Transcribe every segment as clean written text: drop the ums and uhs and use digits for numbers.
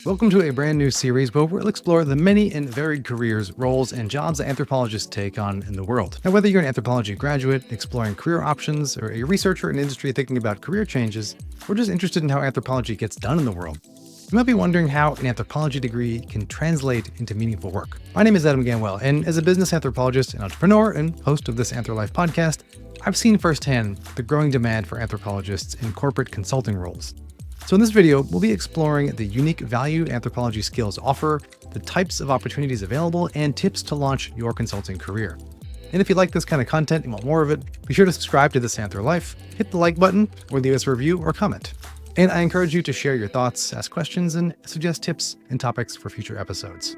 Welcome to a brand new series where we'll explore the many and varied careers, roles, and jobs that anthropologists take on in the world. Now, whether you're an anthropology graduate exploring career options, or a researcher in industry thinking about career changes, or just interested in how anthropology gets done in the world, you might be wondering how an anthropology degree can translate into meaningful work. My name is Adam Ganwell, and as a business anthropologist and entrepreneur and host of This Anthro Life podcast, I've seen firsthand the growing demand for anthropologists in corporate consulting roles. So in this video, we'll be exploring the unique value anthropology skills offer, the types of opportunities available, and tips to launch your consulting career. And if you like this kind of content and want more of it, be sure to subscribe to This Anthro Life, hit the like button, or leave us a review or comment. And I encourage you to share your thoughts, ask questions, and suggest tips and topics for future episodes.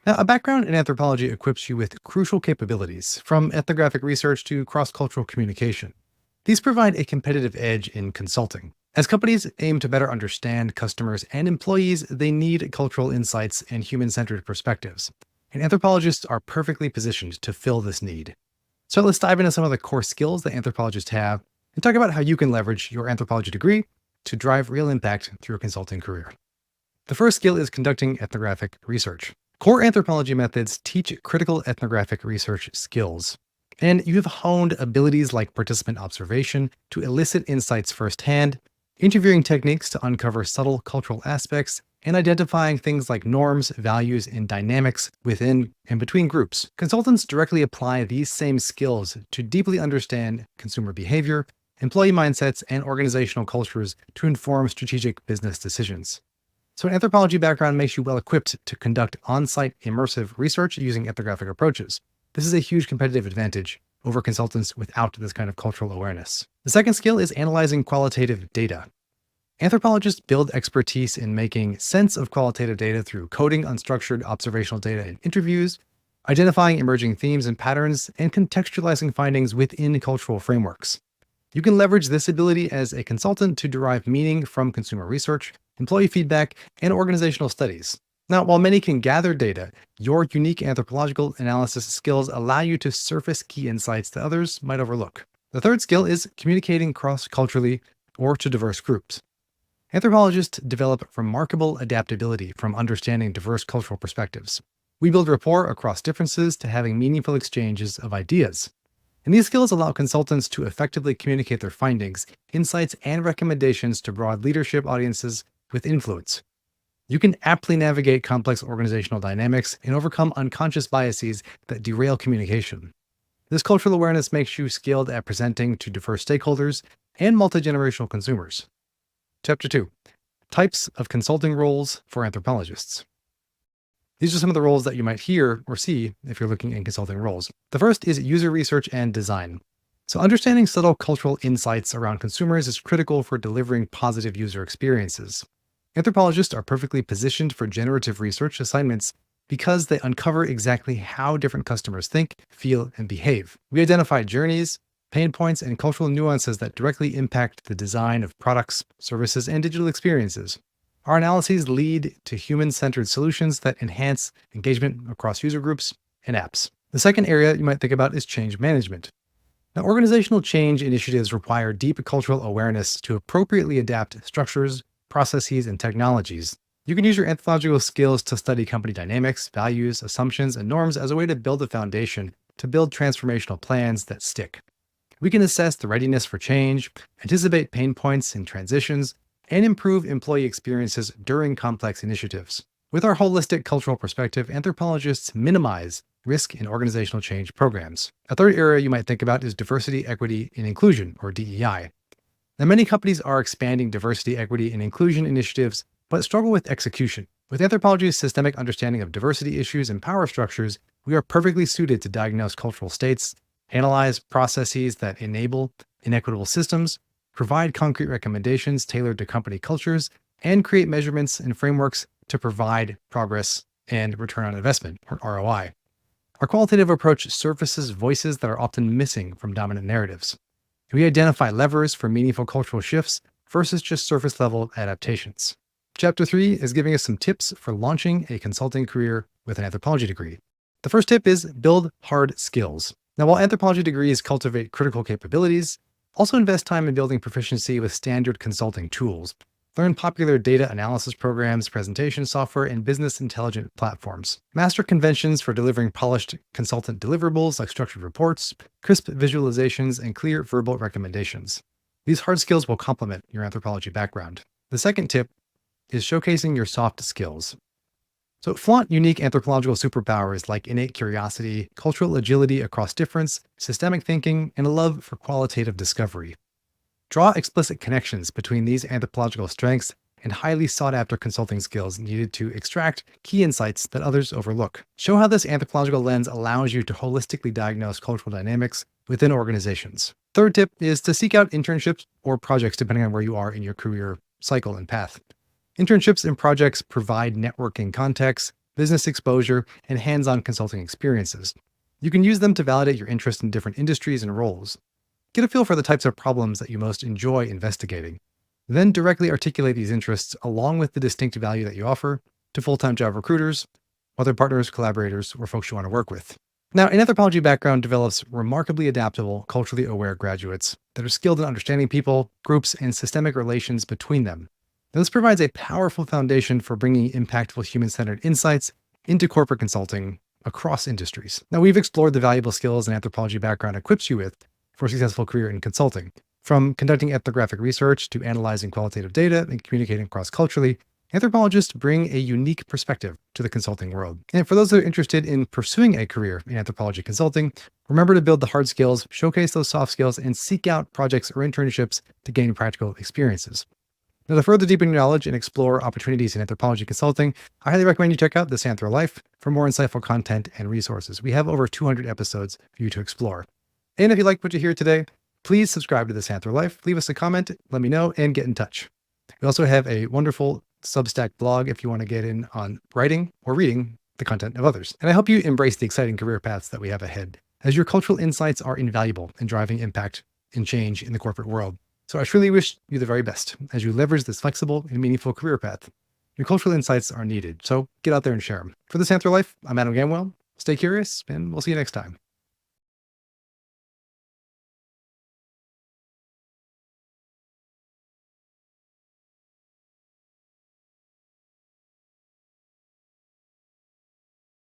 Now, a background in anthropology equips you with crucial capabilities, from ethnographic research to cross-cultural communication. These provide a competitive edge in consulting. As companies aim to better understand customers and employees, they need cultural insights and human-centered perspectives. And anthropologists are perfectly positioned to fill this need. So let's dive into some of the core skills that anthropologists have and talk about how you can leverage your anthropology degree to drive real impact through a consulting career. The first skill is conducting ethnographic research. Core anthropology methods teach critical ethnographic research skills, and you have honed abilities like participant observation to elicit insights firsthand, interviewing techniques to uncover subtle cultural aspects, and identifying things like norms, values, and dynamics within and between groups. Consultants directly apply these same skills to deeply understand consumer behavior, employee mindsets, and organizational cultures to inform strategic business decisions. So an anthropology background makes you well equipped to conduct on-site immersive research using ethnographic approaches. This is a huge competitive advantage over consultants without this kind of cultural awareness. The second skill is analyzing qualitative data. Anthropologists build expertise in making sense of qualitative data through coding unstructured observational data in interviews, identifying emerging themes and patterns, and contextualizing findings within cultural frameworks. You can leverage this ability as a consultant to derive meaning from consumer research, employee feedback, and organizational studies. Now, while many can gather data, your unique anthropological analysis skills allow you to surface key insights that others might overlook. The third skill is communicating cross-culturally or to diverse groups. Anthropologists develop remarkable adaptability from understanding diverse cultural perspectives. We build rapport across differences to having meaningful exchanges of ideas. And these skills allow consultants to effectively communicate their findings, insights, and recommendations to broad leadership audiences with influence. You can aptly navigate complex organizational dynamics and overcome unconscious biases that derail communication. This cultural awareness makes you skilled at presenting to diverse stakeholders and multi-generational consumers. Chapter 2. Types of consulting roles for anthropologists. These are some of the roles that you might hear or see if you're looking in consulting roles. The first is user research and design. So understanding subtle cultural insights around consumers is critical for delivering positive user experiences. Anthropologists are perfectly positioned for generative research assignments because they uncover exactly how different customers think, feel, and behave. We identify journeys, pain points, and cultural nuances that directly impact the design of products, services, and digital experiences. Our analyses lead to human-centered solutions that enhance engagement across user groups and apps. The second area you might think about is change management. Now, organizational change initiatives require deep cultural awareness to appropriately adapt structures, processes, and technologies. You can use your anthropological skills to study company dynamics, values, assumptions, and norms as a way to build a foundation to build transformational plans that stick. We can assess the readiness for change, anticipate pain points and transitions, and improve employee experiences during complex initiatives. With our holistic cultural perspective, anthropologists minimize risk in organizational change programs. A third area you might think about is diversity, equity, and inclusion, or DEI. Now, many companies are expanding diversity, equity, and inclusion initiatives, but struggle with execution. With anthropology's systemic understanding of diversity issues and power structures, we are perfectly suited to diagnose cultural states, analyze processes that enable inequitable systems, provide concrete recommendations tailored to company cultures, and create measurements and frameworks to provide progress and return on investment, or ROI. Our qualitative approach surfaces voices that are often missing from dominant narratives. We identify levers for meaningful cultural shifts versus just surface-level adaptations. Chapter 3 is giving us some tips for launching a consulting career with an anthropology degree. The first tip is build hard skills. Now, while anthropology degrees cultivate critical capabilities, also invest time in building proficiency with standard consulting tools. Learn popular data analysis programs, presentation software, and business intelligence platforms. Master conventions for delivering polished consultant deliverables like structured reports, crisp visualizations, and clear verbal recommendations. These hard skills will complement your anthropology background. The second tip is showcasing your soft skills. So flaunt unique anthropological superpowers like innate curiosity, cultural agility across difference, systemic thinking, and a love for qualitative discovery. Draw explicit connections between these anthropological strengths and highly sought after consulting skills needed to extract key insights that others overlook. Show how this anthropological lens allows you to holistically diagnose cultural dynamics within organizations. Third tip is to seek out internships or projects depending on where you are in your career cycle and path. Internships and projects provide networking contacts, business exposure, and hands-on consulting experiences. You can use them to validate your interest in different industries and roles. Get a feel for the types of problems that you most enjoy investigating. Then directly articulate these interests along with the distinct value that you offer to full-time job recruiters, other partners, collaborators, or folks you want to work with. Now, an anthropology background develops remarkably adaptable, culturally aware graduates that are skilled in understanding people, groups, and systemic relations between them. Now, this provides a powerful foundation for bringing impactful human-centered insights into corporate consulting across industries. Now, we've explored the valuable skills an anthropology background equips you with for a successful career in consulting. From conducting ethnographic research to analyzing qualitative data and communicating cross-culturally, anthropologists bring a unique perspective to the consulting world. And for those that are interested in pursuing a career in anthropology consulting, remember to build the hard skills, showcase those soft skills, and seek out projects or internships to gain practical experiences. Now, to further deepen your knowledge and explore opportunities in anthropology consulting, I highly recommend you check out This Anthro Life for more insightful content and resources. We have over 200 episodes for you to explore. And if you like what you hear today, please subscribe to This Anthro Life, leave us a comment, let me know, and get in touch. We also have a wonderful Substack blog if you want to get in on writing or reading the content of others. And I hope you embrace the exciting career paths that we have ahead, as your cultural insights are invaluable in driving impact and change in the corporate world. So I truly wish you the very best as you leverage this flexible and meaningful career path. Your cultural insights are needed, so get out there and share them. For This Anthro Life, I'm Adam Gamwell. Stay curious, and we'll see you next time.